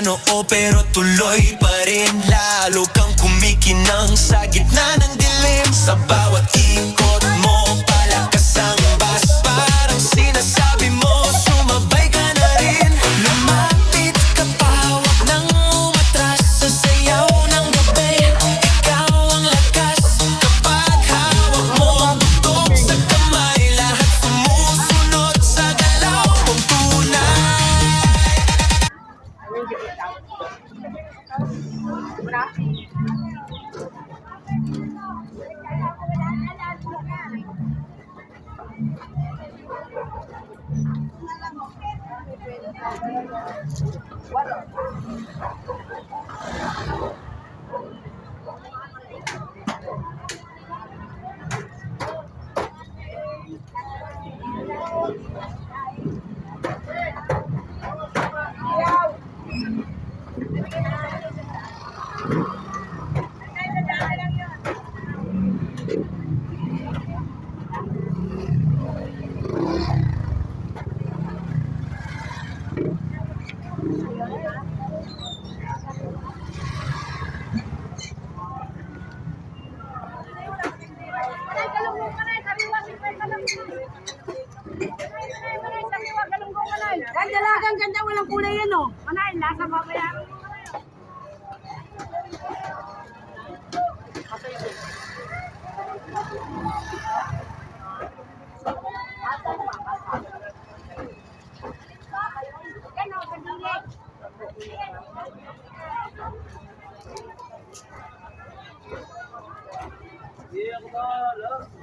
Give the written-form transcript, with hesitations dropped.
noo pero tuloy pa rin. Lalo kang kumikinang sa gitna ng dilim. Sa bawat ikot mo, palakas ang bas. Parang sinasabi mo, sumabay ka na rin. Lumapit ka pa, wag nang umatras. Sa sayaw ng gabi, ikaw ang lakas. Kapag hawak mo ang butok sa kamay, lahat sumusunod sa galaw mong tunay. Dalagang ganda, walang kulay yan, oh. Manay, lasa pa ba yan? Iya, aku tahu.